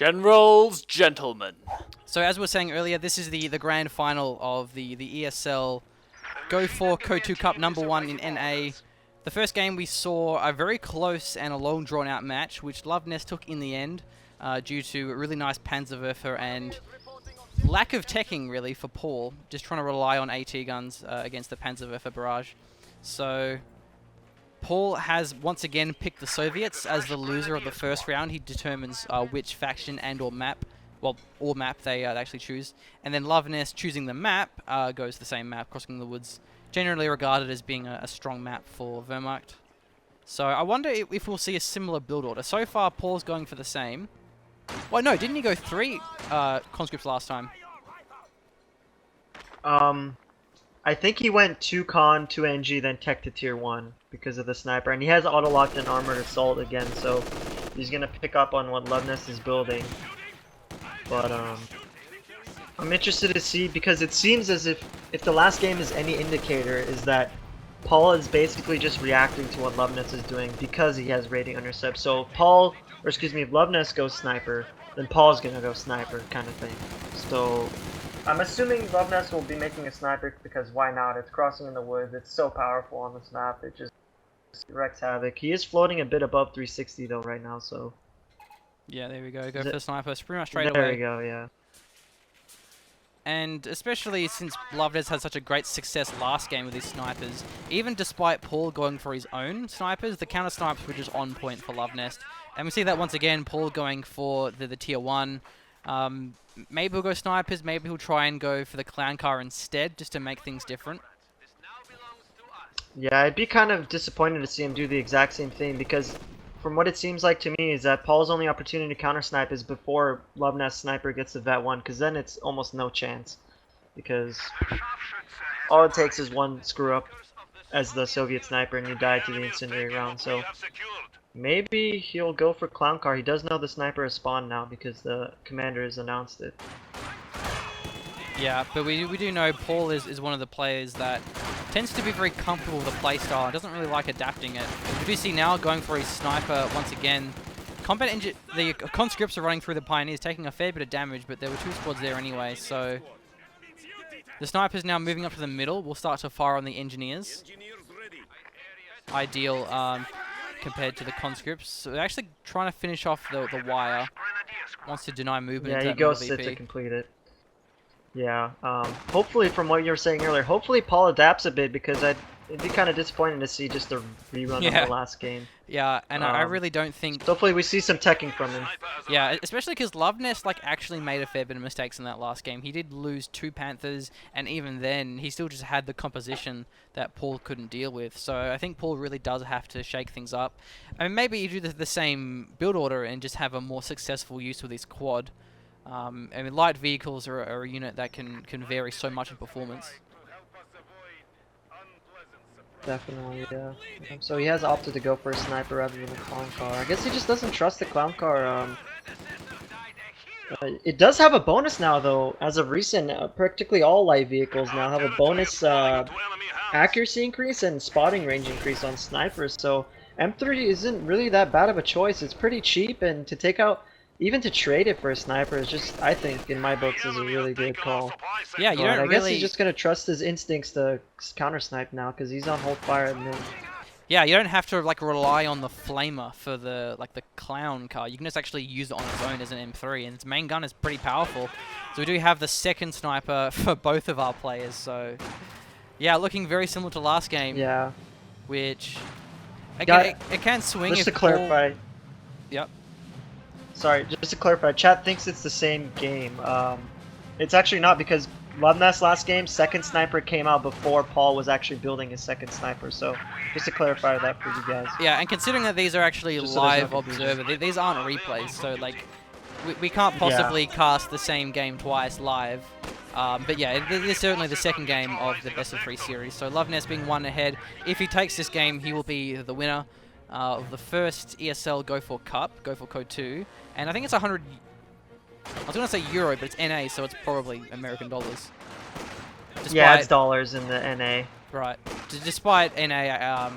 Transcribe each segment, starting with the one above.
Generals, gentlemen. So as we were saying earlier, this is the grand final of the ESL Go for Co2 Cup #1 in NA. The first game we saw a very close and a long drawn out match, which LuvNest took in the end due to a really nice Panzerwerfer and lack of teching really for Paul, just trying to rely on AT guns against the Panzerwerfer barrage. So Paul has once again picked the Soviets as the loser of the first round. He determines which faction and or map, or map they actually choose. And then LuvNess choosing the map goes the same map, Crossing the Woods, generally regarded as being a strong map for Wehrmacht. So I wonder if we'll see a similar build order. So far, Paul's going for the same. Well, no, didn't he go 3 conscripts last time? I think he went 2 con, 2 NG, then tech to tier 1 because of the sniper. And he has auto-locked and armored assault again, so he's going to pick up on what LuvNest is building. But I'm interested to see, because it seems as if the last game is any indicator, is that Paul is basically just reacting to what LuvNest is doing because he has rating intercept. So if LuvNest goes sniper, then Paul's going to go sniper kind of thing. So I'm assuming LuvNest will be making a sniper because why not? It's Crossing in the Woods. It's so powerful on this map. It just wreaks havoc. He is floating a bit above 360 though right now, so yeah, there we go. Go for the sniper. It's pretty much straight away. There we go, yeah. And especially since LuvNest had such a great success last game with his snipers, even despite Paul going for his own snipers, the counter snipers were just on point for LuvNest. And we see that once again, Paul going for the tier 1. Maybe he'll go snipers, maybe he'll try and go for the clown car instead, just to make things different. Yeah, I'd be kind of disappointed to see him do the exact same thing, because from what it seems like to me is that Paul's only opportunity to counter snipe is before LuvNest sniper gets the vet 1, because then it's almost no chance, because all it takes is one screw up as the Soviet sniper and you die to the incendiary round. So maybe he'll go for clown car. He does know the sniper has spawned now because the commander has announced it. Yeah, but we do know Paul is one of the players that tends to be very comfortable with the playstyle and doesn't really like adapting it. We do see now going for his sniper once again. The conscripts are running through the pioneers, taking a fair bit of damage, but there were 2 squads there anyway, so the sniper's now moving up to the middle. We'll start to fire on the engineers. Ideal compared to the conscripts. So they're actually trying to finish off the wire. Wants to deny movement. Yeah, he goes sit to complete it. Yeah, hopefully from what you were saying earlier, hopefully Paul adapts a bit, because it'd be kind of disappointing to see just a rerun of the last game. Yeah, and I really don't think... Hopefully we see some teching from him. Yeah, especially because LuvNest actually made a fair bit of mistakes in that last game. He did lose 2 Panthers, and even then, he still just had the composition that Paul couldn't deal with. So I think Paul really does have to shake things up. I mean, maybe you do the same build order and just have a more successful use with his quad. I mean, light vehicles are a unit that can vary so much in performance. Definitely, yeah. So he has opted to go for a sniper rather than a clown car. I guess he just doesn't trust the clown car. It does have a bonus now, though. As of recent, practically all light vehicles now have a bonus accuracy increase and spotting range increase on snipers. So M3 isn't really that bad of a choice. It's pretty cheap, and to take out... Even to trade it for a sniper is just, I think, in my books, is a really good call. Yeah, you don't I guess he's just gonna trust his instincts to counter snipe now, because he's on hold fire at mid. Yeah, you don't have to rely on the flamer for the clown car. You can just actually use it on its own as an M3, and its main gun is pretty powerful. So we do have the second sniper for both of our players. So yeah, looking very similar to last game. Yeah. Which again, it can swing. Just to clarify. Yep. Sorry, just to clarify, chat thinks it's the same game. It's actually not, because LuvNest last game, second sniper came out before Paul was actually building his second sniper. So just to clarify that for you guys. Yeah, and considering that these are actually just live observer, these aren't replays, so we can't possibly cast the same game twice live. But yeah, this is certainly the second game of the best of 3 series. So LuvNest being 1 ahead. If he takes this game, he will be the winner of the first ESL Go for Cup, Go for Code 2. And I think it's 100... I was going to say euro, but it's NA, so it's probably American dollars. Yeah, it's dollars in the NA. Right. Despite NA,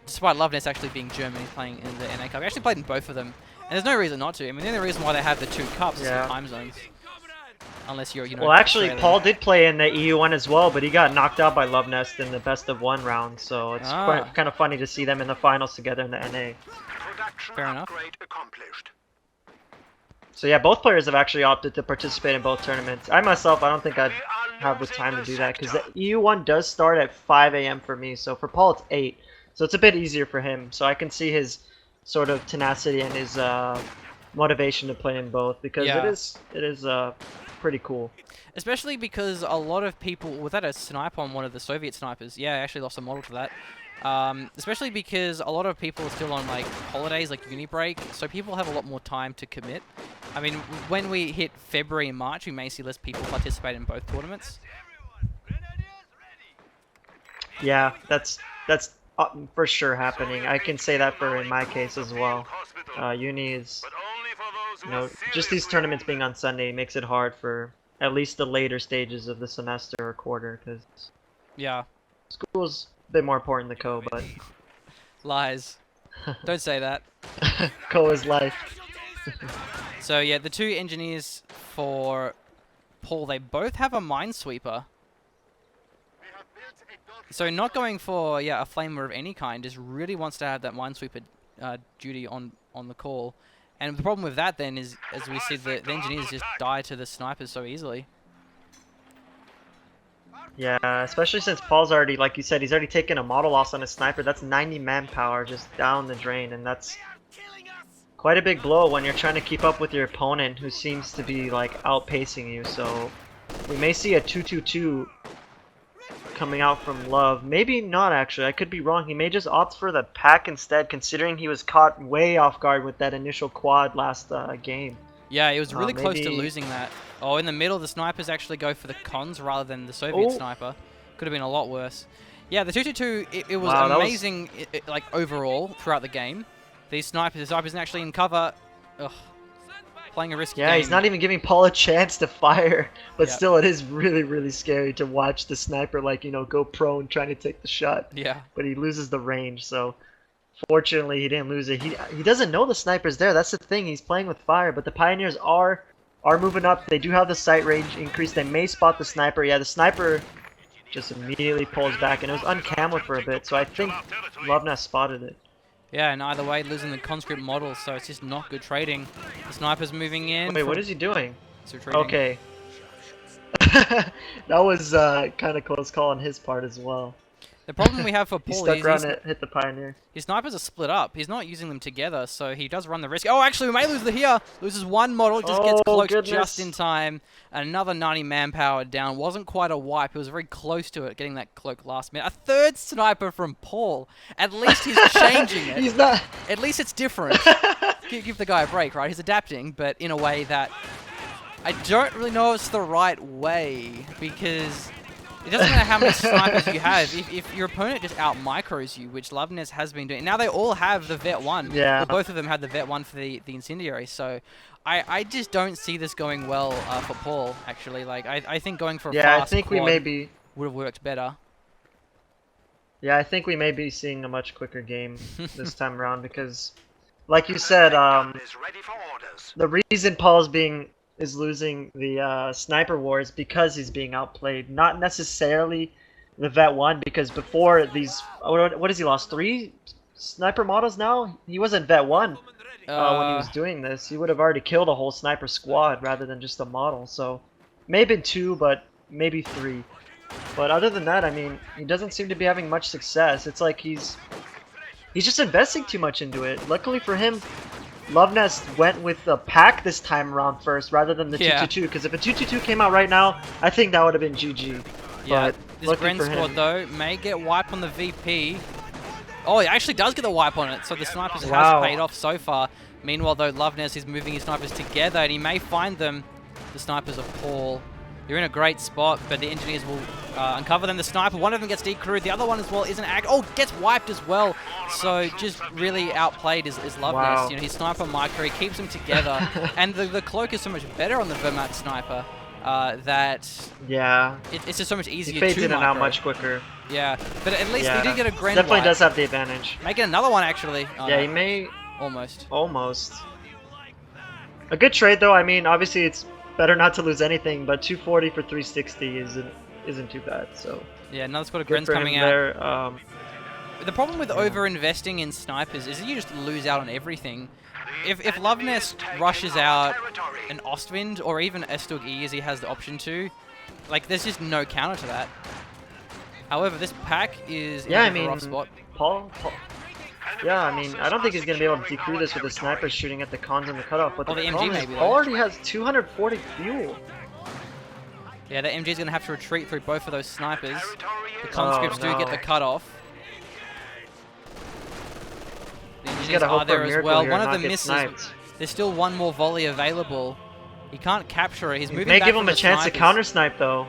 despite LuvNest actually being Germany playing in the NA Cup. We actually played in both of them. And there's no reason not to. I mean, the only reason why they have the 2 cups is Yeah. the time zones. Unless you're, you know. Well, actually, Australian. Paul did play in the EU1 as well, but he got knocked out by Luvnest in the best of 1 round. So it's kind of funny to see them in the finals together in the NA. Fair enough. So yeah, both players have actually opted to participate in both tournaments. I myself, I don't think I'd have the time to do that because the EU1 does start at 5 a.m. for me. So for Paul, it's 8. So it's a bit easier for him. So I can see his sort of tenacity and his motivation to play in both because it is pretty cool. Especially because a lot of people, was that a snipe on one of the Soviet snipers? Yeah, I actually lost a model to that. Especially because a lot of people are still on like holidays, like uni break, so people have a lot more time to commit. I mean, when we hit February and March, we may see less people participate in both tournaments. Yeah, that's for sure happening. I can say that for in my case as well. Uni is, you know, just these tournaments being on Sunday makes it hard for at least the later stages of the semester or quarter, because yeah, school's a bit more important than co, but lies. Don't say that. co is life. So yeah, the 2 engineers for Paul, they both have a minesweeper. So not going for a flamer of any kind, just really wants to have that minesweeper duty on the call. And the problem with that then is, as we see, the engineers just die to the snipers so easily. Yeah, especially since Paul's already, like you said, he's already taken a model loss on his sniper. That's 90 manpower just down the drain, and that's quite a big blow when you're trying to keep up with your opponent who seems to be like outpacing you. So we may see a 2-2-2 coming out from Love. Maybe not, actually. I could be wrong. He may just opt for the pack instead, considering he was caught way off guard with that initial quad last game. Yeah, he was really close to maybe... losing that. Oh, in the middle, the snipers actually go for the cons rather than the Soviet sniper. Could have been a lot worse. Yeah, the 2-2-2, it was amazing, like overall throughout the game. The snipers actually in cover. Ugh, playing a risky game. He's not even giving Paul a chance to fire, but still, it is really, really scary to watch the sniper, like, you know, go prone trying to take the shot. Yeah. But he loses the range, so fortunately he didn't lose it. He doesn't know the sniper's there. That's the thing. He's playing with fire, but the Pioneers are moving up. They do have the sight range increase. They may spot the sniper. Yeah, the sniper just immediately pulls back, and it was uncameled for a bit, so I think LuvNess spotted it. Yeah, and either way, losing the conscript model, so it's just not good trading. The sniper's moving in. Wait, what is he doing? So trading. Okay. That was kind of close call on his part as well. The problem we have for He Paul stuck is around and hit the Pioneer. his snipers are split up. He's not using them together, so he does run the risk. Oh, actually, we may lose the here. Loses one model, just gets cloaked just in time. Another 90 manpower down. Wasn't quite a wipe. It was very close to it, getting that cloak last minute. A third sniper from Paul. At least he's changing it. He's not. At least it's different. Give the guy a break, right? He's adapting, but in a way that I don't really know if it's the right way, because it doesn't matter how many snipers you have. If your opponent just out-micros you, which LuvNess has been doing. Now they all have the Vet 1. Yeah. Well, both of them had the Vet 1 for the Incendiary. So I just don't see this going well for Paul, actually. Like, I think going for a fast I think we quad may be. would have worked better. Yeah, I think we may be seeing a much quicker game this time around because, like you said, the reason Paul's is losing the sniper war is because he's being outplayed, not necessarily the Vet 1, because before these, what has he lost? 3 sniper models now? He wasn't Vet 1 when he was doing this. He would have already killed a whole sniper squad rather than just a model. So maybe 2, but maybe 3. But other than that, I mean, he doesn't seem to be having much success. It's like he's just investing too much into it. Luckily for him, LuvNest went with the pack this time around first rather than the 2-2-2, because if a 2-2-2 came out right now, I think that would have been GG. Yeah, but this Gren squad, though, may get wipe on the VP. Oh, he actually does get the wipe on it, so the snipers has paid off so far. Meanwhile, though, LuvNess is moving his snipers together, and he may find them, the snipers of Paul. They're in a great spot, but the engineers will uncover them. The sniper, one of them gets decrewed, the other one as well isn't gets wiped as well. So just really outplayed is LuvNess. You know, his sniper micro, he keeps them together, and the cloak is so much better on the Vermont sniper that it's just so much easier. He fades to in and micro. out much quicker. Yeah, but at least he did get a Gren Definitely wipe. does have the advantage. May get another one actually. Yeah, he may almost. A good trade though. I mean, obviously it's better not to lose anything, but 240 for 360 isn't too bad. So Yeah, another squad of good Grens for him coming out. there. The problem with Yeah. over-investing in snipers is that you just lose out on everything. If LuvNest rushes out an Ostwind or even Estog-E as he has the option to, like there's just no counter to that. However, this pack is in Yeah, a I bit of a rough mean, spot. Paul. Yeah, I mean, I don't think he's gonna be able to decrew this with the sniper shooting at the cons and the cutoff. But Or the the MG problem is maybe, though. Paul already has 240 fuel. Yeah, the MG's going to have to retreat through both of those snipers. The conscripts do get the no. cutoff. The He's engineers gotta hope are for a there as miracle well. here One and of not them get misses. sniped. There's still one more volley available. He can't capture it. He's moving May back give from him the a chance to snipers. counter snipe though.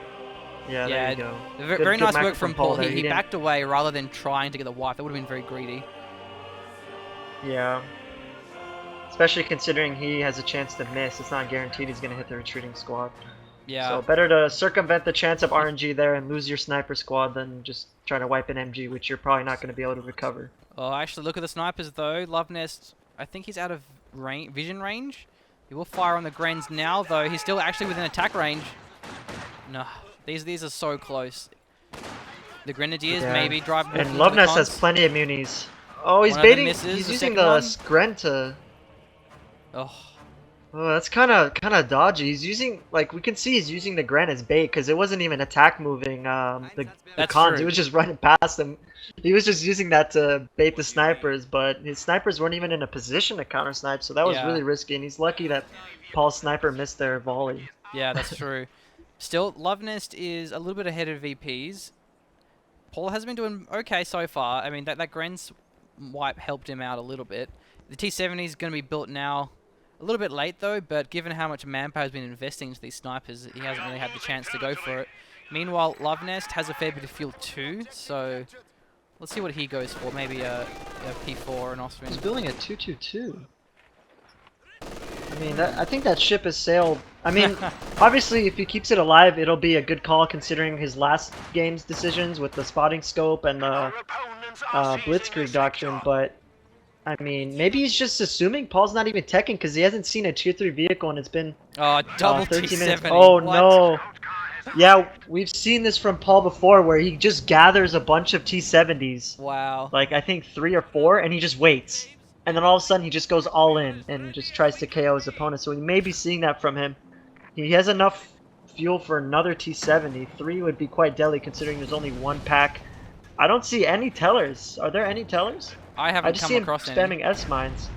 Yeah, Yeah, there you go. Very Good nice macro work from Paul. there. He didn't- backed away rather than trying to get the wipe. That would have been very greedy. Yeah. Especially considering he has a chance to miss. It's not guaranteed he's gonna hit the retreating squad. Yeah. So better to circumvent the chance of RNG there and lose your sniper squad than just trying to wipe an MG, which you're probably not going to be able to recover. Oh, actually, look at the snipers though. LuvNest, I think he's out of vision range. He will fire on the Grens now, though. He's still actually within attack range. No, these are so close. The Grenadiers Yeah. maybe drive more And into the LuvNess has cons. plenty of munis. Oh, he's One of them baiting. misses, He's the using second the one. Scren to. Oh, Oh, that's kind of dodgy. He's using, like, we can see he's using the Gren as bait because it wasn't even attack moving the That's cons. true. He was just running past them. He was just using that to bait the snipers, but his snipers weren't even in a position to counter snipe, so that was Yeah. really risky. And he's lucky that Paul's sniper missed their volley. yeah, that's true. Still, LuvNest is a little bit ahead of VPs. Paul has been doing okay so far. I mean, that Gren's wipe helped him out a little bit. The T-70 is going to be built now. A little bit late though, but given how much manpower has been investing into these snipers, he hasn't really had the chance to go for it. Meanwhile, LuvNest has a fair bit of fuel too, so let's see what he goes for. Maybe a P4 or an He's Austrian. building a 222. I mean, I think that ship has sailed. I mean, obviously, if he keeps it alive, it'll be a good call considering his last game's decisions with the spotting scope and the blitzkrieg doctrine. But I mean, maybe he's just assuming Paul's not even teching because he hasn't seen a tier 3 vehicle and it's been Oh, double 13 minutes. T70. Oh What? no! Yeah, we've seen this from Paul before, where he just gathers a bunch of T70s, Wow. like I think 3 or 4, and he just waits. And then all of a sudden he just goes all in and just tries to KO his opponent. So we may be seeing that from him. He has enough fuel for another T70. 3 would be quite deadly considering there's only one pack. I don't see any tellers. Are there any tellers? I I haven't just come see him across any. spamming S mines.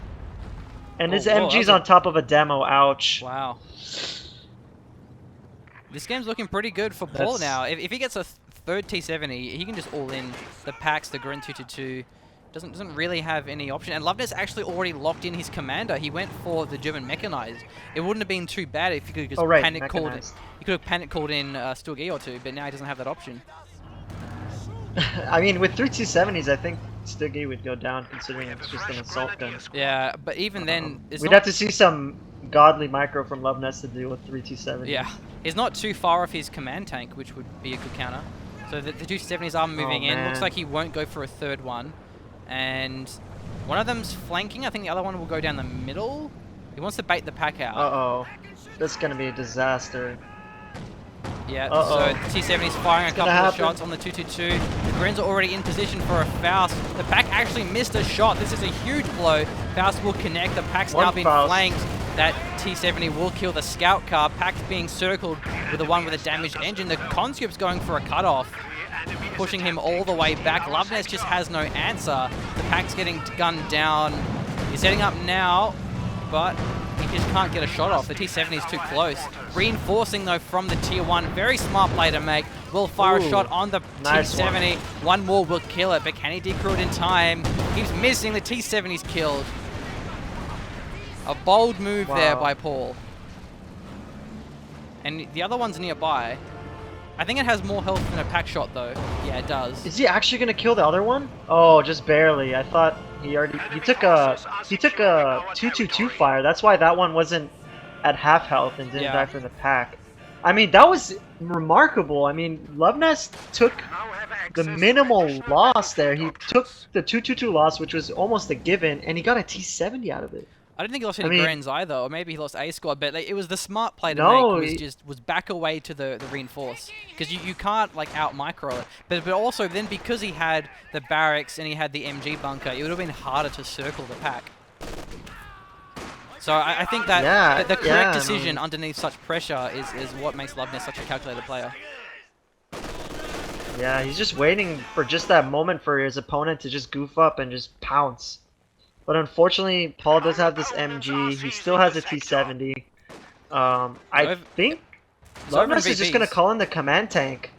And Oh, his whoa, MG's okay. on top of a demo. Ouch. Wow. This game's looking pretty good for Paul That's- now. If he gets a third T70, he can just all in the packs, the Gren 222. Doesn't really have any option. And LuvNess actually already locked in his commander. He went for the German mechanized. It wouldn't have been too bad if he could just panic called. mechanized. He could have panic called in Sturgi or two, but now he doesn't have that option. I mean, with 3 T70s, I think Stiggy would go down considering it's just an assault gun. Yeah, but even then, it's We'd not, have to see some godly micro from LuvNest to deal with 3 T70s. yeah, he's not too far off his command tank, which would be a good counter. So the 270s are moving in. Looks man. like he won't go for a third one. And one of them's flanking. I think the other one will go down the middle. He wants to bait the pack out. Uh-oh. That's gonna be a disaster. Yeah, Uh-oh. so T-70's firing a It's couple gonna of happen. shots on the 222. The Grens are already in position for a Faust. The pack actually missed a shot. This is a huge blow. Faust will connect. The pack's One now been Faust. flanked. That T-70 will kill the scout car. Pack's being circled with the one with a damaged engine. The conscript's going for a cutoff, pushing him all the way back. LuvNess just has no answer. The pack's getting gunned down. He's setting up now, but he just can't get a shot off. The T-70 is too close. Reinforcing though from the tier 1. Very smart play to make. Will fire a Ooh, shot on the nice T-70. One more will kill it, but can he decrew it in time? Keeps missing. The T-70's killed. A bold move there Wow. by Paul. And the other one's nearby. I think it has more health than a pack shot though. Yeah, it does. Is he actually gonna kill the other one? Oh, just barely. I thought he took a 222 fire. That's why that one wasn't at half health and didn't Yeah. die from the pack. I mean, that was remarkable. I mean, LuvNest took the minimal loss there. He took the 222 loss, which was almost a given, and he got a T70 out of it. I don't think he lost I any mean- Grens either, or maybe he lost A squad, but like, it was the smart play to No, make, was back away to the reinforce. Because you can't like out micro it. But also then because he had the barracks and he had the MG bunker, it would have been harder to circle the pack. So I think that Yeah, the correct yeah, I decision mean- underneath such pressure is what makes LuvNest such a calculated player. Yeah, he's just waiting for just that moment for his opponent to just goof up and just pounce. But unfortunately, Paul does have this MG. He still has a T70. I think so LuvNess is just gonna MVPs. call in the command tank.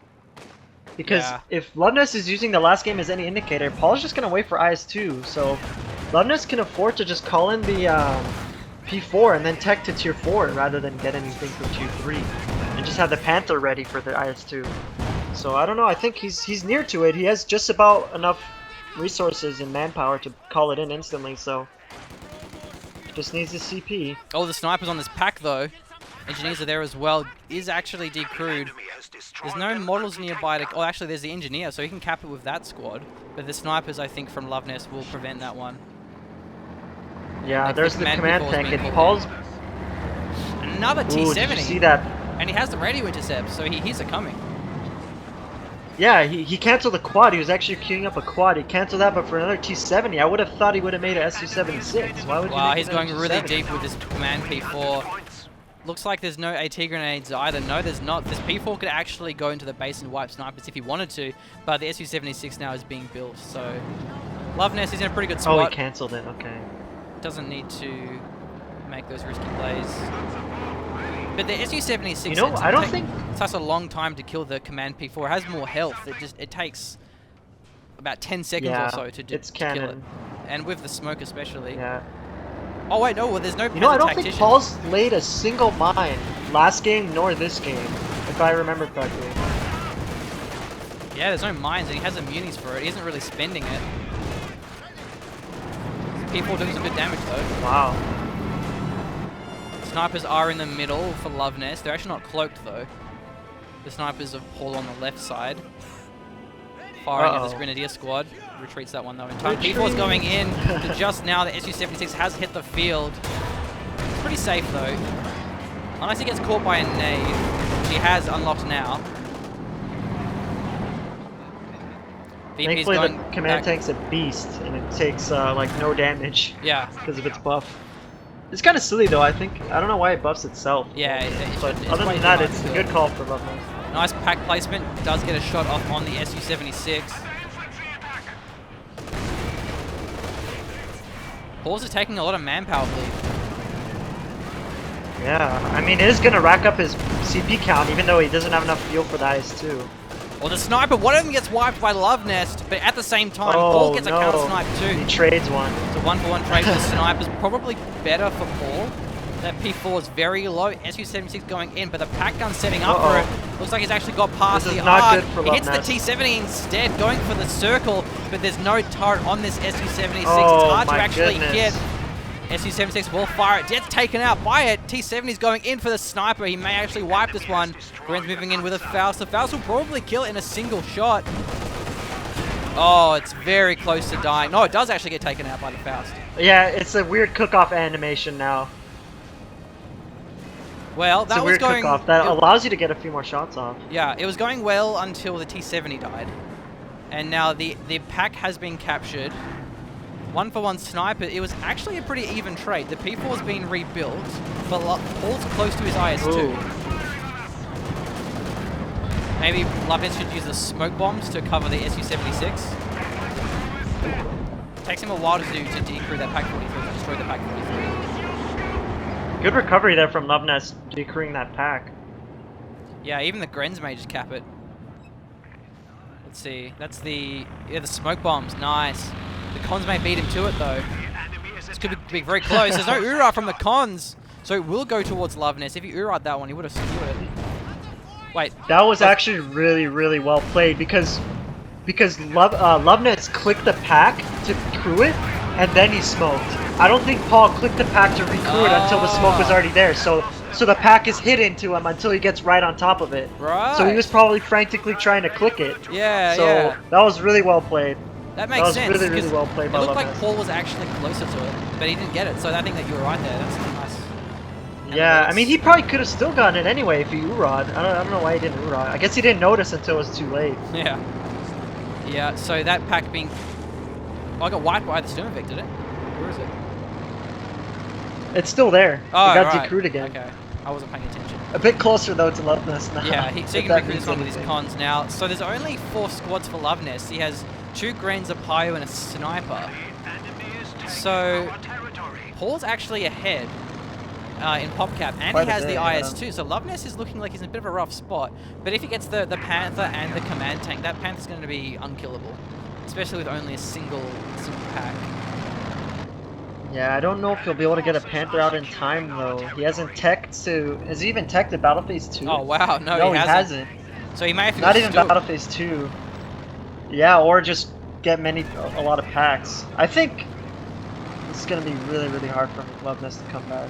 Because Yeah. if LuvNess is using the last game as any indicator, Paul's just gonna wait for IS2. So LuvNess can afford to just call in the P4 and then tech to tier 4 rather than get anything from tier 3. And just have the Panther ready for the IS2. So I don't know, I think he's near to it. He has just about enough resources and manpower to call it in instantly, so just needs the CP. Oh, the snipers on this pack though. Engineers are there as well. Is actually decrewed. There's no models nearby to... Oh, actually there's the engineer, so he can cap it with that squad. But the snipers, I think, from LuvNest will prevent that one. Yeah, Like, there's the command P4's tank, been and called Paul's... Another Ooh, did you T70. see that? And he has the radio intercept, so he's a coming. Yeah, he canceled the quad. He was actually queuing up a quad. He canceled that, but for another T70, I would have thought he would have made an SU-76. Why would you Wow, make he's another going really T70? deep with this command P4. Looks like there's no AT grenades either. No, there's not. This P4 could actually go into the base and wipe snipers if he wanted to, but the SU-76 now is being built, so... LuvNest is in a pretty good Oh, spot. he canceled it, okay. Doesn't need to make those risky plays. But the SU-76 You know, I don't think... takes a long time to kill the command P4. It has more health. It takes about 10 seconds Yeah, or so to it's to kill it. cannon. And with the smoke especially. Yeah. Oh wait, no, well, there's no You know, I don't think tactician. Paul's laid a single mine last game nor this game, if I remember correctly. Yeah, there's no mines and he has immunities for it. He isn't really spending it. P4 doing some good damage though. Wow. Snipers are in the middle for LuvNest. They're actually not cloaked though. The snipers of Paul on the left side. Firing at this Grenadier squad. Retreats that one though in time. P4's going in to just now. The SU-76 has hit the field. It's pretty safe though. Unless he gets caught by a nade, which he has unlocked now. VP's Thankfully, going the command back. tank's a beast, and it takes like no damage Yeah. because of its buff. It's kind of silly though. I don't know why it buffs itself. Yeah, but it's other way than that, too it's a much good skill. call for LuvNess. Nice pack placement. Does get a shot off on the SU-76. Paul's is taking a lot of manpower bleed. Yeah, I mean, it is gonna rack up his CP count, even though he doesn't have enough fuel for the IS-2. Well, the sniper, one of them gets wiped by LuvNest, but at the same time, Oh, Paul gets a no. counter snipe He too. trades one. It's a 1-for-1 trade with the snipers. Probably better for Paul. That P4 is very low. SU-76 going in, but the pack gun's setting up for it. Looks like he's actually got past This is the not arc. good for He hits the LuvNest. T70 instead, going for the circle, but there's no turret on this SU-76. Oh, It's hard to my actually goodness. get. SU-76 will fire it. Gets taken out by it. T-70's going in for the sniper. He may actually wipe this one. Gren's moving in with a Faust. The Faust will probably kill it in a single shot. Oh, it's very close to dying. No, it does actually get taken out by the Faust. Yeah, it's a weird cook-off animation now. Well, It's a that was weird going... cook-off that it- allows you to get a few more shots off. Yeah, it was going well until the T-70 died. And now the pack has been captured. 1-for-1 sniper. It was actually a pretty even trade. The P4's been rebuilt, but Paul's close to his IS-2. Ooh. Maybe LuvNess should use the smoke bombs to cover the SU-76. Takes him a while to decrew that pack 43, to destroy the pack 43. Good recovery there from LuvNest, decreeing that pack. Yeah, even the Grens may just cap it. Let's see. That's the smoke bombs. Nice. The cons may beat him to it though. This could be very close. There's no Ura from the cons, so it will go towards LuvNess. If he Ura'd that one, he would have secured it. Wait. That was actually really, really well played because LuvNess clicked the pack to crew it, and then he smoked. I don't think Paul clicked the pack to recrew it until the smoke was already there. So the pack is hidden to him until he gets right on top of it. Right. So he was probably frantically trying to click it. Yeah, So yeah. that was really well played. That makes was sense. really, really 'cause well played it by looked like LuvNest. Paul was actually closer to it, but he didn't get it. So I think that you were right there. That's nice. Yeah, I Analytics. mean, he probably could have still gotten it anyway if he Urod. I don't know why he didn't Urod. I guess he didn't notice until it was too late. Yeah. Yeah, so that pack being... Oh, I got wiped by the Sturmovik, did it? Where is it? It's still there. Oh, it got right. decrewed again. Okay. I wasn't paying attention. A bit closer though to LuvNest now. Yeah, so if he can that recruit means this one with his anything. cons now. So there's only 4 squads for LuvNest. He has 2 grains of Pyro and a sniper. So Paul's actually ahead in PopCap, and Quite he a has bit, the yeah. IS-2. So LuvNest is looking like he's in a bit of a rough spot. But if he gets the Panther and the Command Tank, that Panther's going to be unkillable, especially with only a single pack. Yeah, I don't know if he'll be able to get a Panther out in time though. He hasn't teched to. Has he even teched at Battle Phase 2? Oh wow, no, no, he hasn't. So he may have to Not go even still. Battle Phase 2. Yeah, or just get a lot of packs. I think it's gonna be really, really hard for LuvNest to come back.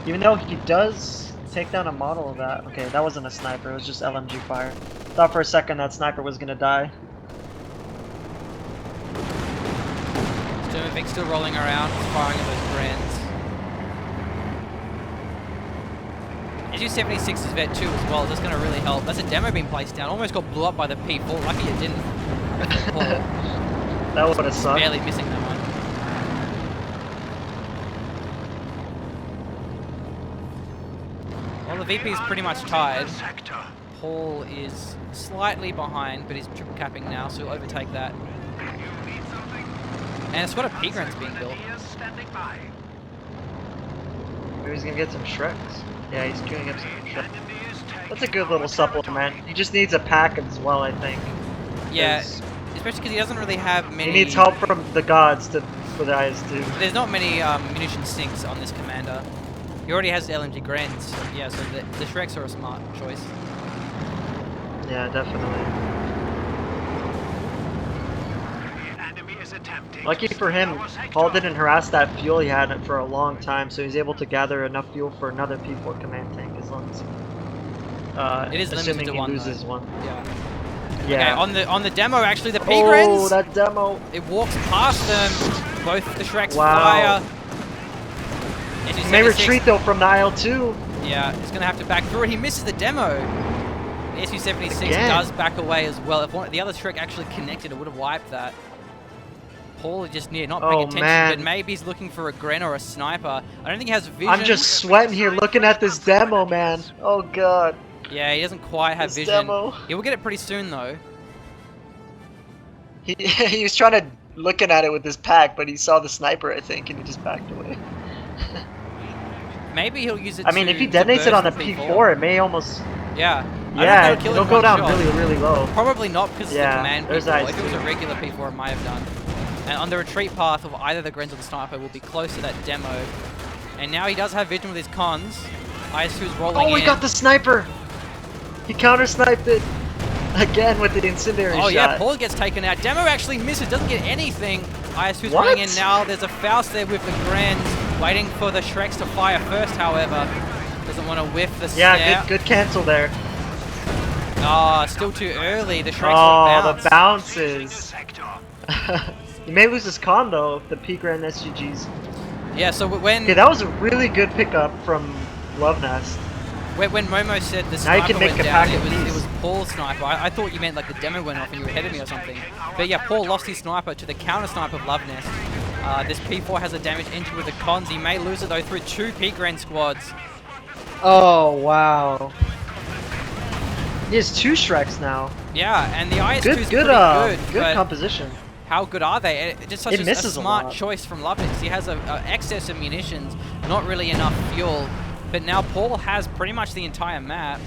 Even though he does take down a model of that. Okay, that wasn't a sniper, it was just LMG fire. Thought for a second that sniper was gonna die. Sturmovik still rolling around, firing at those grands. SU-76 is vet 2 as well, that's going to really help. That's a demo being placed down, almost got blew up by the P4, lucky it didn't. Paul That would have sucked. barely missing that one. Well, the VP is pretty much tied. Paul is slightly behind, but he's triple capping now, so he'll overtake that. And it's got a P-Grants being built. Maybe he's gonna get some Shreks. Yeah, he's queuing up some Shreks. That's a good little supplement. He just needs a pack as well, I think. Yeah, 'Cause especially because he doesn't really have many... he needs help from the gods for the IS-2. There's not many munition sinks on this commander. He already has the LMG Grands, so yeah, so the Shreks are a smart choice. Yeah, definitely. Lucky for him, Paul didn't harass that fuel he had for a long time, so he's able to gather enough fuel for another P4 command tank as long as It is limited assuming to he one, loses though. one. Yeah. Yeah. Okay, on the demo, actually, the P-Grans, Oh, that demo! it walks past them. Both the Shreks Wow. fire. He may retreat though from the IL-2. Yeah, he's going to have to back through it. He misses the demo. The SU-76 Again. does back away as well. If the other Shrek actually connected, it would have wiped that. Paul is just near, not paying attention, man. but maybe he's looking for a Gren or a sniper. I don't think he has vision. I'm just sweating here looking at this demo, man. Oh god. Yeah, he doesn't quite have This vision. demo. He will get it pretty soon, though. He was trying to looking at it with his pack, but he saw the sniper, I think, and he just backed away. Maybe he'll use it I mean, if he detonates it on the P4, it may almost... Yeah. Yeah, kill it'll him go one down shot. really, really low. Probably not because Yeah, of the command there's P4. IS-2. If it was a regular P4, it might have done. And on the retreat path of either the Grens or the sniper will be close to that demo. And now he does have vision with his cons. IS-2 is rolling in. Oh, he got the sniper! He counter-sniped it! Again with the incendiary shot. Oh yeah, Paul gets taken out. Demo actually misses, doesn't get anything. IS-2's What? running in now. There's a Faust there with the Grens, waiting for the Shreks to fire first, however. Doesn't want to whiff the snare. Yeah, good cancel there. Oh, still too early. The Shreks will Oh, bounce. the bounces. He may lose his con though if the P-Grand SGGs. Yeah, so when Okay, that was a really good pickup from LuvNest. when Momo said the Now you sniper can make went a down, pack it of was these. Paul's sniper. I thought you meant like the demo went off and you were ahead of me or something. But yeah, Paul lost his sniper to the counter sniper of LuvNest. This P4 has a damage engine with the cons. He may lose it though through 2 P-Grand squads. Oh wow. He has 2 Shreks now. Yeah, and the IS-2 is Good, pretty good, good. good but composition. how good are they? Just such It a misses a smart lot. choice from LuvNess. He has a excess of munitions, not really enough fuel. But now Paul has pretty much the entire map.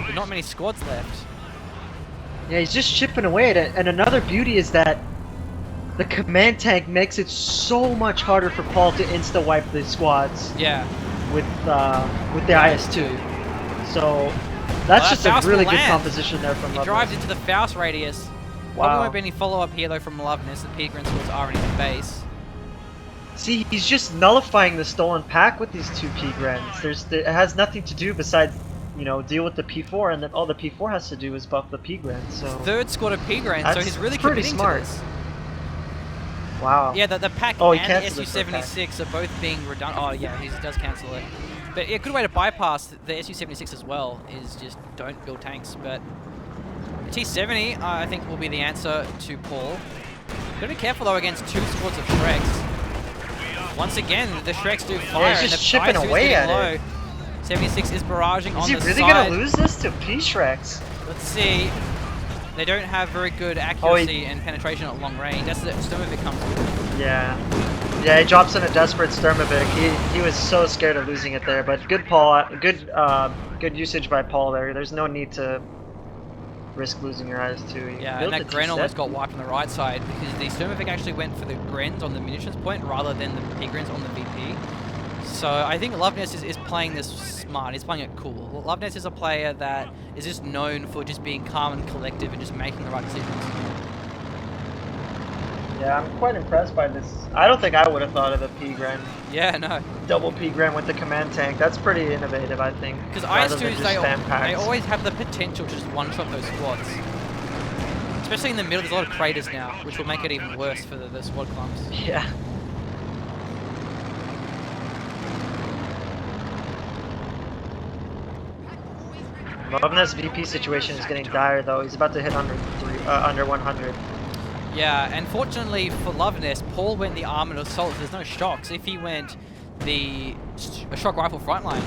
With not many squads left. Yeah, he's just chipping away at it. And another beauty is that the command tank makes it so much harder for Paul to insta-wipe the squads Yeah. with the IS-2. So that's just Faust a really will good land. composition there from He LuvNest. drives into the Faust radius. Wow. Probably won't be any follow-up here though from LuvNess. The P-Grant squads are in his base. See, he's just nullifying the stolen pack with these 2 P-Grens. It has nothing to do besides you know, deal with the P4, and then all the P4 has to do is buff the P-Grand, so... Third squad of P-Grand, so That's he's really pretty committing smart. to this. Wow. Yeah, the pack Oh, he and the cancelled it for SU-76 are both being redundant. Oh, yeah, he does cancel it. But yeah, a good way to bypass the SU-76 as well is just don't build tanks. But the T-70, I think, will be the answer to Paul. Gotta be careful, though, against two squads of Shreks. Once again, the Shreks do fire, he's and just the chipping ISU is away getting at it. low. 76 is barraging on the Is he really side. gonna lose this to P-Shreks? Let's see. They don't have very good accuracy and penetration at long range. That's the Sturmovik comes with. Yeah. Yeah, he drops in a desperate Sturmovik. He was so scared of losing it there, but good Paul, good usage by Paul there. There's no need to risk losing your IS-2. Yeah, and that Gren almost got wiped on the right side because the Sturmovik actually went for the Grens on the munitions point rather than the P-Grens on the VP. So I think LuvNess is playing this smart. He's playing it cool. LuvNess is a player that is just known for just being calm and collective and just making the right decisions. Yeah, I'm quite impressed by this. I don't think I would have thought of the P-Gren. Yeah, no. Double P-Gren with the command tank. That's pretty innovative, I think. Because rather than IS-2s, just they spam packs. always have the potential to just one-shot those squads. Especially in the middle, there's a lot of craters now, which will make it even worse for the squad clumps. Yeah. LuvNess VP situation is getting dire though. He's about to hit under 100. Yeah, and fortunately for LuvNess, Paul went the armored assault. There's no shocks. If he went the shock rifle frontline,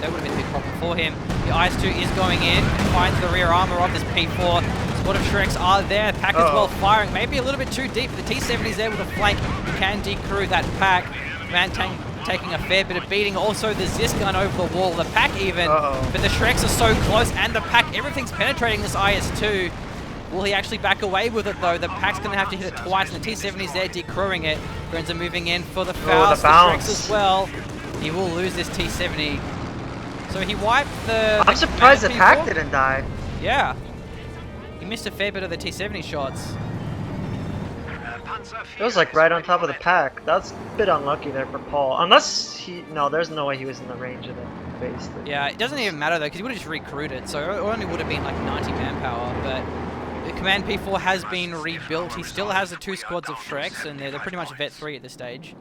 that would have been a big problem for him. The IS-2 is going in, finds the rear armor of this P4. Squad of Shreks are there. Pack is well firing, maybe a little bit too deep. The T-70 is there with a flank. He can decrew that pack. Man tank taking a fair bit of beating. Also the Zis gun over the wall, the pack even. But the Shreks are so close, and the pack, everything's penetrating this IS-2. Will he actually back away with it though? The pack's gonna have to hit it twice, and the T-70's there decrewing it. Grens are moving in for the fouls, the Shreks as well. He will lose this T-70. So he wiped the... I'm surprised the pack didn't die. Yeah. He missed a fair bit of the T-70 shots. It was like right on top of the pack. That's a bit unlucky there for Paul. Unless he... No, there's no way he was in the range of the base. Yeah, it doesn't even matter though, because he would have just recruited. So it only would have been like 90 manpower, but... The Command P4 has been rebuilt. He still has the two squads of Shreks, and they're pretty much vet 3 at this stage.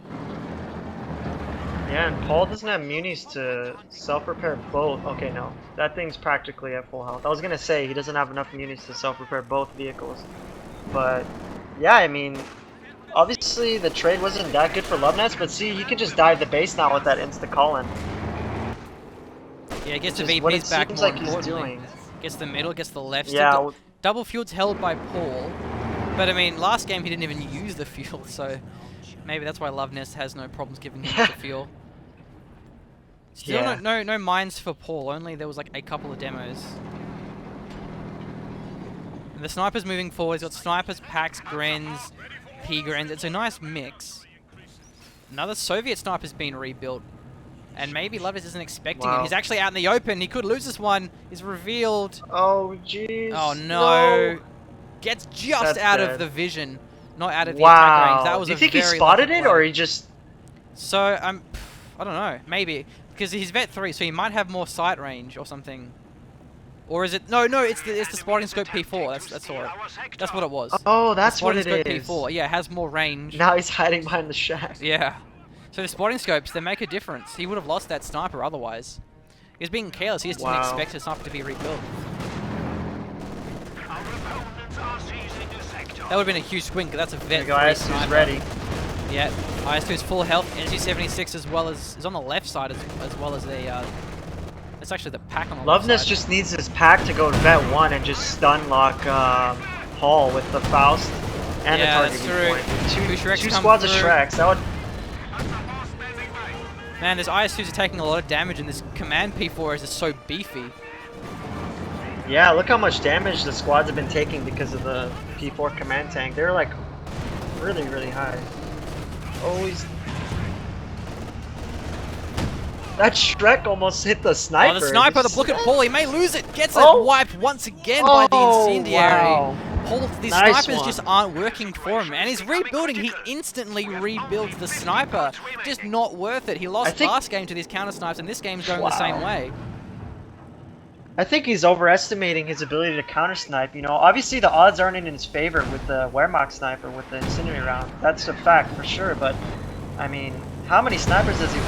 Yeah, and Paul doesn't have munis to self-repair both. Okay, no. That thing's practically at full health. I was gonna say, he doesn't have enough munis to self-repair both vehicles. But, yeah, I mean, obviously the trade wasn't that good for LuvNess, but see, he can just dive the base now with that insta-call-in. Yeah, gets the VPs back more like importantly. he's doing. Gets the middle, gets the left. Yeah. Double fuel's held by Paul, but I mean, last game he didn't even use the fuel, so maybe that's why LuvNess has no problems giving him the fuel. Still no mines for Paul, only there was like a couple of demos. And the sniper's moving forward, he's got snipers, packs, Grens, P-Grens, it's a nice mix. Another Soviet sniper's been rebuilt. And maybe LuvNess isn't expecting it. He's actually out in the open. He could lose this one. He's revealed. Oh, jeez. Oh, no. Gets just out of the vision. Not out of the attack range. That was Do you think he spotted it, or he just... So, I don't know. Maybe. Because he's vet 3, so he might have more sight range or something. Or is it... No, it's the spotting scope P4. That's what it was. Oh, that's what it is. Spotting scope P4. Yeah, it has more range. Now he's hiding behind the shack. Yeah. So the spotting scopes, they make a difference. He would have lost that sniper otherwise. He was being careless. He just didn't expect his sniper to be rebuilt. That would have been a huge swing, because that's a vet 3 sniper. Ready. Yeah, IS-2 is full health. NG-76 as well as is on the left side as well as the. It's actually the pack on the left side. LuvNess just needs his pack to go vet 1 and just stun lock Paul with the Faust and the target point. Two squads of Shreks. That would. Man, this IS-2s are taking a lot of damage, and this Command P4 is just so beefy. Yeah, look how much damage the squads have been taking because of the P4 command tank. They're like really, really high. Always. That Shrek almost hit the sniper. Oh, the sniper, look at Paul, he may lose it. Gets it wiped once again by the incendiary. Wow. Paul, these snipers just aren't working for him, and he's rebuilding. He instantly rebuilds the sniper. Just not worth it. He lost last game to these counter snipes, and this game's going the same way. I think he's overestimating his ability to counter snipe. You know, obviously the odds aren't in his favor with the Wehrmacht sniper with the incendiary round. That's a fact for sure. But I mean, how many snipers does he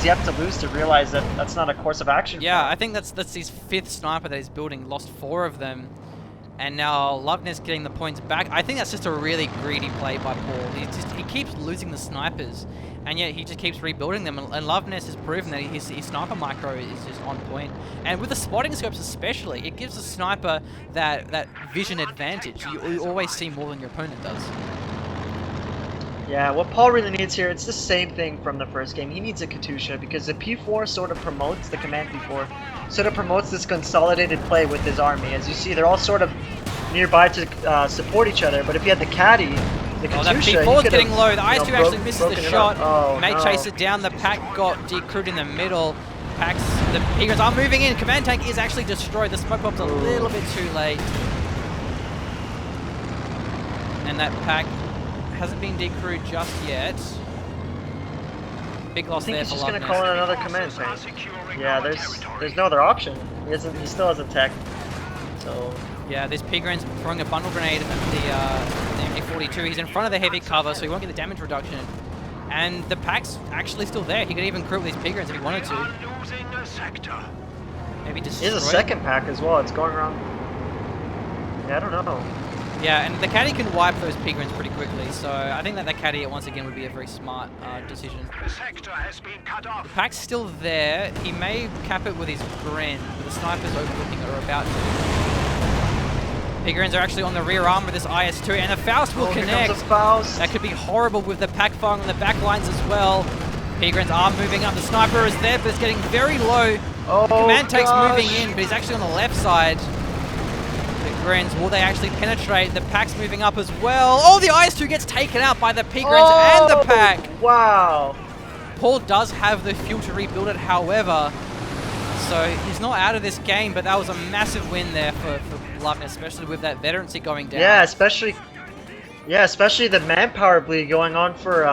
have to lose to realize that that's not a course of action? Yeah, I think that's his 5th sniper that he's building. Lost 4 of them, and now LuvNess getting the points back. I think that's just a really greedy play by Paul. He keeps losing the snipers, and yet he just keeps rebuilding them. And LuvNess has proven that his sniper micro is just on point. And with the spotting scopes especially, it gives the sniper that vision advantage. You always see more than your opponent does. Yeah, what Paul really needs here, it's the same thing from the first game. He needs a Katusha because the P4 sort of promotes, the command P4, sort of promotes this consolidated play with his army. As you see, they're all sort of nearby to support each other, but if you had the Caddy, the Katusha, that P4 is getting low. The you know, IS-2 actually misses the shot. Oh, May no. chase it down. The pack got decrewed in the middle. The Peagans are moving in. Command tank is actually destroyed. The smoke bomb's a little bit too late. And that pack hasn't been decrewed just yet. Big loss I think there he's for just gonna LuvNess. call in another command tank. Yeah, there's no other option. He still hasn't tech. So Yeah, this Pigran's throwing a bundle grenade at the MG42. He's in front of the heavy cover, so he won't get the damage reduction. And the pack's actually still there. He could even crew with these Pigrans if he wanted to. Maybe destroy he has a second pack as well. It's going around. Yeah, I don't know. Yeah, and the caddy can wipe those Pigrans pretty quickly, so I think that the caddy once again would be a very smart decision. The pack's still there. He may cap it with his Gren, but the snipers overlooking it are about to. Pigrans are actually on the rear arm with this IS-2, and the Faust will connect. Faust. That could be horrible with the pack firing on the back lines as well. Pigrans are moving up. The sniper is there, but it's getting very low. Oh, Command tank's gosh. moving in, but he's actually on the left side. Will they actually penetrate? The pack's moving up as well. Oh, the IS-2 gets taken out by the Pigrans and the pack. Wow. Paul does have the fuel to rebuild it, however, so he's not out of this game, but that was a massive win there for LuvNess, especially with that veterancy going down. Yeah, especially the manpower bleed going on for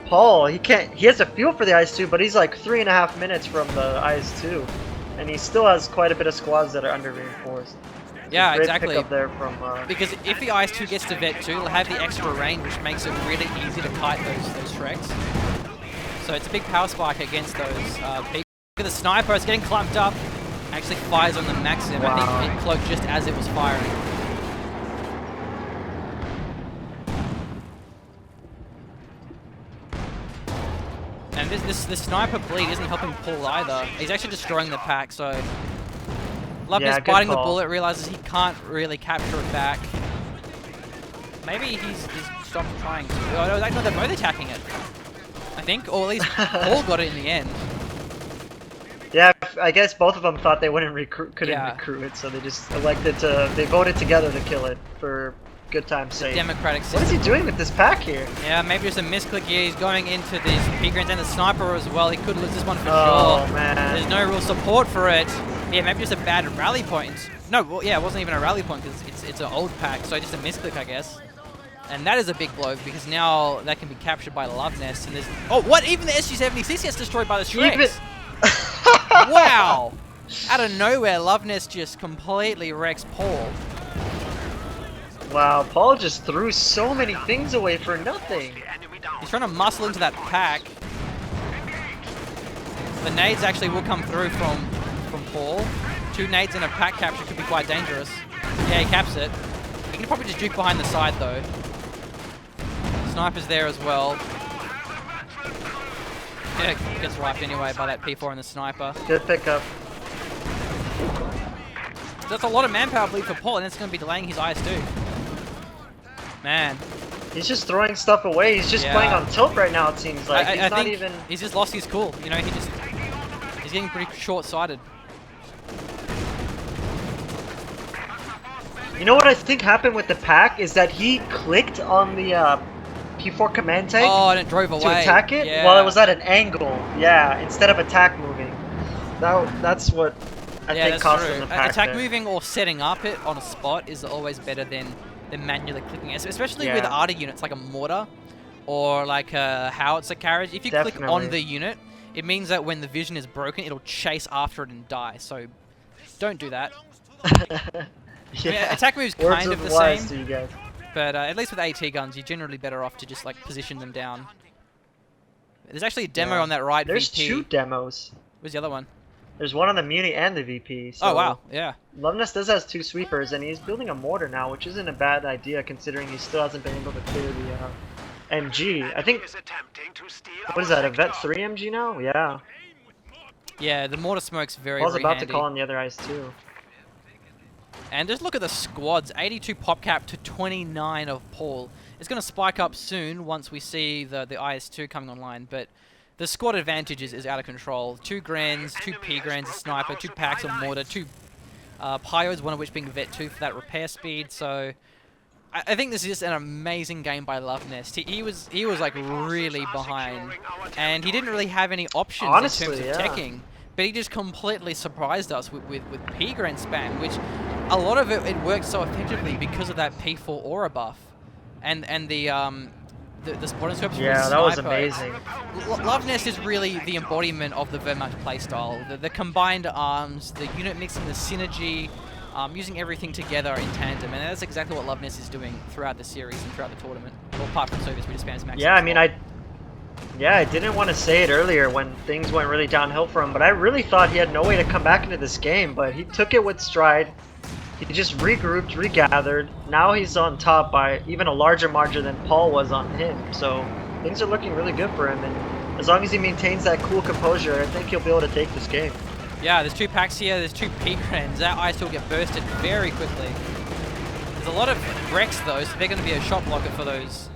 Paul. He has a fuel for the IS-2, but he's like 3.5 minutes from the IS-2, and he still has quite a bit of squads that are under reinforced. Yeah, Great exactly. pickup there from, because if the IS-2 gets to Vet 2, it'll have the extra range, which makes it really easy to kite those Shreks. So it's a big power spike against those Pigrans. Look at the sniper, it's getting clumped up. Actually fires on the Maxim. Wow. I think it cloaked just as it was firing. And this sniper bleed isn't helping Paul either. He's actually destroying the pack, so LuvNess Yeah, good biting the call. bullet, realizes he can't really capture it back. Maybe he's stopped trying to. Oh no, actually they're both attacking it, I think, or at least Paul got it in the end. Yeah, I guess both of them thought they couldn't recruit it, so they just they voted together to kill it for good time's sake. Democratic system. What is he doing with this pack here? Yeah, maybe there's a misclick here. He's going into these Pigrans and the sniper as well. He could lose this one for Oh, sure. man. There's no real support for it. Yeah, maybe just a bad rally point. No, well, yeah, it wasn't even a rally point because it's an old pack, so just a misclick, I guess. And that is a big blow because now that can be captured by LuvNest. And there's what? Even the SG-76 gets destroyed by the Shreks. Wow! Out of nowhere, LuvNest just completely wrecks Paul. Wow, Paul just threw so many things away for nothing. He's trying to muscle into that pack. The nades actually will come through from Paul. 2 nades and a pack capture could be quite dangerous. Yeah, he caps it. He can probably just juke behind the side though. Sniper's there as well. Yeah, gets wiped anyway by that P4 and the sniper. Good pickup. That's a lot of manpower bleed for Paul, and it's going to be delaying his IS-2. Man. He's just throwing stuff away. He's just playing on tilt right now, it seems like. I think he's just lost his cool. You know, he's getting pretty short-sighted. You know what I think happened with the pack is that he clicked on the P4 command tank Oh, and it drove away. to attack it Yeah. while it was at an angle. Yeah, instead of attack moving. That's what I think that's cost true. him the pack Attack there. moving or setting up it on a spot is always better than manually clicking it, especially with Yeah. ARTA units like a mortar or like a howitzer carriage. If you click on Definitely. the unit, it means that when the vision is broken, it'll chase after it and die. So Don't do that. Yeah. I mean, attack moves Words kind of of the wise same, to you guys. but at least with AT guns, you're generally better off to just like position them down. There's actually a demo Yeah. on that right There's VP. 2 demos. Where's the other one? There's one on the Muni and the VP. So Oh wow, yeah. LuvNest does has 2 sweepers, and he's building a mortar now, which isn't a bad idea considering he still hasn't been able to clear the MG. I think, what is that, a Vet 3 MG now? Yeah. Yeah, the mortar smoke's very, I was very about handy. to call on the other eyes too. And just look at the squads. 82 pop cap to 29 of Paul. It's going to spike up soon once we see the IS-2 coming online, but the squad advantage is out of control. 2 Grands, 2 P-Grands, a Sniper, 2 packs of Mortar, 2 Pyos, one of which being Vet 2 for that repair speed, so I think this is just an amazing game by LuvNest. He was like really behind, and he didn't really have any options Honestly, in terms of yeah. teching. But he just completely surprised us with P-Grand spam, which a lot of it works so effectively because of that P4 aura buff, and the spotting scopes. Yeah, that was amazing. LuvNest is really the embodiment of the Wehrmacht playstyle. The combined arms, the unit mixing, the synergy, using everything together in tandem, and that's exactly what LuvNest is doing throughout the series and throughout the tournament. Well, apart from Soviets, we just spams max. Yeah, I mean, I didn't want to say it earlier when things went really downhill for him, but I really thought he had no way to come back into this game, but he took it with stride. He just regrouped, regathered. Now he's on top by even a larger margin than Paul was on him, so things are looking really good for him, and as long as he maintains that cool composure, I think he'll be able to take this game. Yeah, there's 2 packs here, there's 2 P-Grands. That ice will get bursted very quickly. There's a lot of Rex though, so they're going to be a shot blocker for those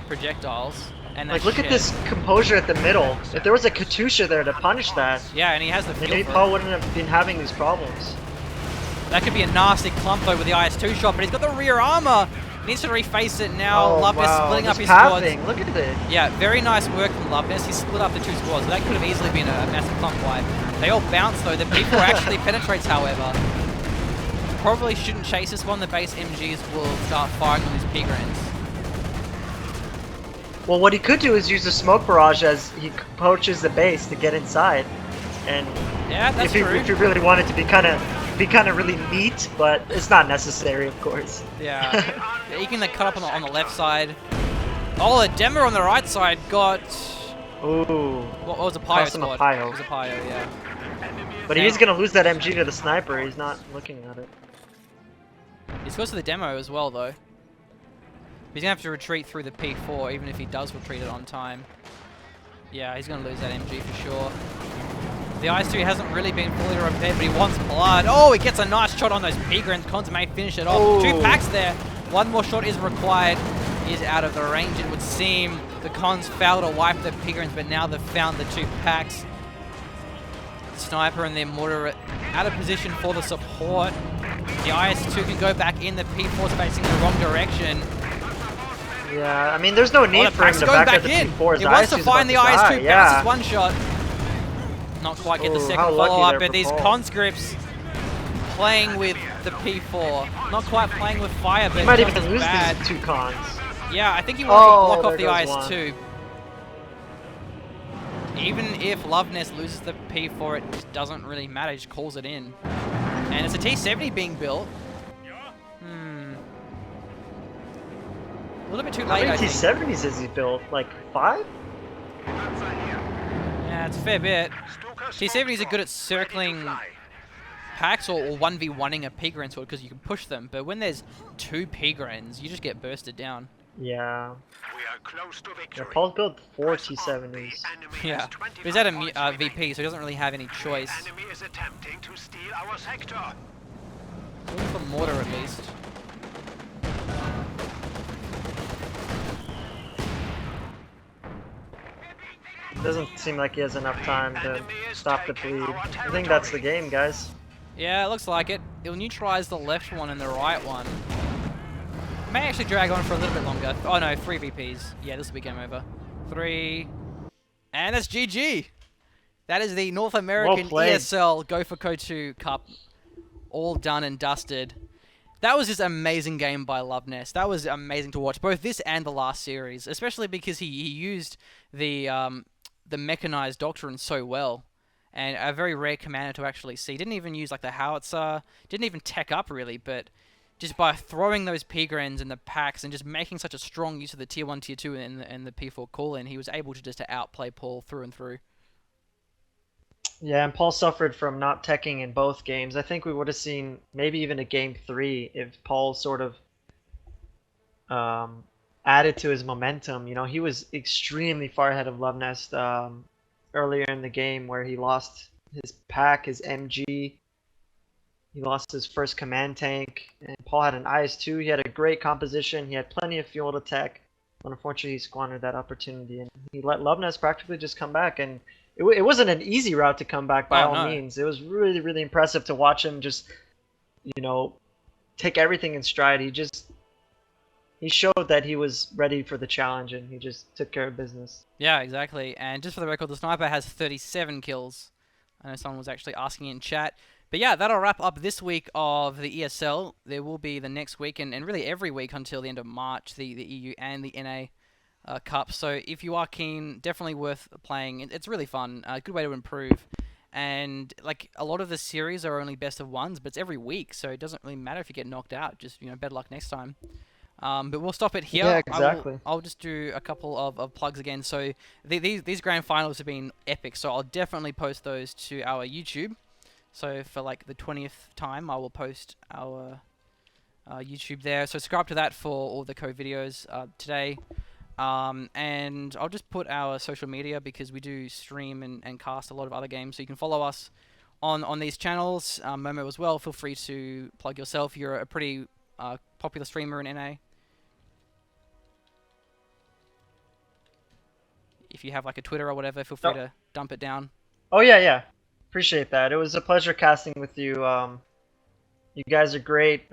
projectiles. And Like, look at this composure at the middle. If there was a Katusha there to punish that, Yeah, and he has the feel maybe for Paul it. wouldn't have been having these problems. That could be a nasty clump though with the IS-2 shot, but he's got the rear armor. Needs to reface it now. Oh, LuvNest wow. splitting up This his pathing, squads. look at it. Yeah, very nice work from LuvNest. He split up the 2 squads, so that could have easily been a massive clump wipe. They all bounce though. The P4 actually penetrates, however. Probably shouldn't chase this one. The base MGs will start firing on these P-Grands. Well, what he could do is use the smoke barrage as he approaches the base to get inside, and Yeah, that's if true. he really wanted to be kind of really neat, but it's not necessary, of course. Yeah. He can cut up on the left side. Oh, the demo on the right side got... Ooh. What was a Pyro Cost him a squad? Pyro. It was a Pyro, yeah. But he is gonna lose that MG to the sniper. He's not looking at it. He scores to the demo as well, though. He's gonna have to retreat through the P4, even if he does retreat it on time. Yeah, he's gonna lose that MG for sure. The IS-2 hasn't really been fully repaired, but he wants blood. Oh, he gets a nice shot on those P-Grands. Cons may finish it off. Oh. 2 packs there. One more shot is required. He is out of the range, it would seem. The Cons failed to wipe the P-Grands, but now they've found the 2 packs. Sniper and their mortar out of position for the support. The IS-2 can go back in. The P4's facing the wrong direction. Yeah, I mean, there's no need the for him pack's to going back up back the in. P4s. He wants to find the IS-2. Yeah. Bounces one shot. Not quite get the Ooh, second how lucky follow-up, there but for these Paul. conscripts playing with the P4. Not quite playing with fire, but He might just even as lose bad. these 2 cons. Yeah, I think he wants Oh, to block off there the goes IS-2. Even if LuvNest loses the P4, it just doesn't really matter. He just calls it in. And it's a T-70 being built. A little bit too How late, many I think. T-70s has he built? Like 5? Yeah, it's a fair bit. T-70s are good at circling packs or 1v1ing a P-Grand sword because you can push them. But when there's 2 P-Grands, you just get bursted down. Yeah. We are close to victory. Yeah, Paul's built 4 T-70s. Yeah. But he's at a VP, so he doesn't really have any choice. Enemy is attempting to steal our sector. Looking for mortar at least. Doesn't seem like he has enough time to stop the bleed. I think that's the game, guys. Yeah, it looks like it. It'll neutralize the left one and the right one. May actually drag on for a little bit longer. Oh no, 3 VPs. Yeah, this will be game over. 3. And that's GG. That is the North American played. ESL Go for Co2 Cup. All done and dusted. That was just an amazing game by LuvNest. That was amazing to watch, both this and the last series, especially because he used the mechanized doctrine so well. and a very rare commander to actually see. Didn't even use like the howitzer, didn't even tech up really, but just by throwing those P-Grens and the packs and just making such a strong use of the tier 1, tier 2 and the P4 call-in, he was able to just to outplay Paul through and through. Yeah, and Paul suffered from not teching in both games. I think we would have seen maybe even a game 3 if Paul sort of added to his momentum. You know, he was extremely far ahead of LuvNest earlier in the game where he lost his pack, his MG. He lost his first command tank, and Paul had an IS-2. He had a great composition. He had plenty of fuel to tech. But unfortunately, he squandered that opportunity, and he let LuvNest practically just come back. And it wasn't an easy route to come back by all means. It was really, really impressive to watch him just, you know, take everything in stride. He showed that he was ready for the challenge, and he just took care of business. Yeah, exactly. And just for the record, the sniper has 37 kills. I know someone was actually asking in chat. But yeah, that'll wrap up this week of the ESL. There will be the next week, and really every week until the end of March, the EU and the NA Cup. So if you are keen, definitely worth playing. It's really fun. A good way to improve. And like a lot of the series are only best of ones, but it's every week, so it doesn't really matter if you get knocked out. Just, you know, better luck next time. But we'll stop it here. Yeah, exactly. I'll just do a couple of plugs again. So these grand finals have been epic, so I'll definitely post those to our YouTube. So for like the 20th time, I will post our YouTube there. So subscribe to that for all the code videos today. And I'll just put our social media because we do stream and cast a lot of other games. So you can follow us on these channels. Momo as well. Feel free to plug yourself. You're a pretty popular streamer in NA. If you have like a Twitter or whatever, feel free to dump it down. Oh yeah. Appreciate that. It was a pleasure casting with you. You guys are great.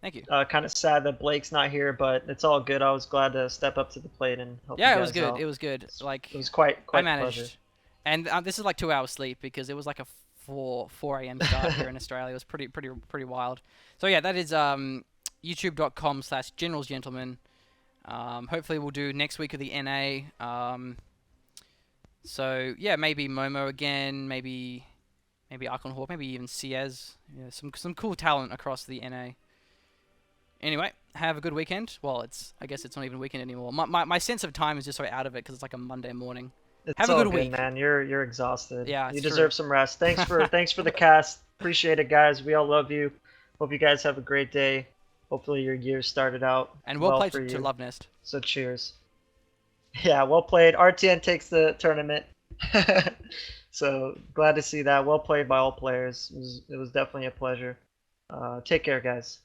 Thank you. Kind of sad that Blake's not here, but it's all good. I was glad to step up to the plate and help you Yeah, guys it was good. out. It was good. Like It was quite I a managed, pleasure. and this is like 2 hours sleep because it was like a 4 a.m. start here in Australia. It was pretty wild. So yeah, that is youtube.com/generalsgentlemen. Hopefully we'll do next week of the NA. So yeah, maybe Momo again, maybe Archonhawk, maybe even Ciez. Yeah, some cool talent across the NA. Anyway, have a good weekend. Well, I guess it's not even weekend anymore. My sense of time is just so out of it because it's like a Monday morning. It's have a all good week, man. You're exhausted. Yeah, you it's deserve true. some rest. Thanks for the cast. Appreciate it, guys. We all love you. Hope you guys have a great day. Hopefully your year started out And well played for to you. LuvNest. So cheers. Yeah, well played. RTN takes the tournament. So glad to see that. Well played by all players. It was definitely a pleasure. Take care, guys.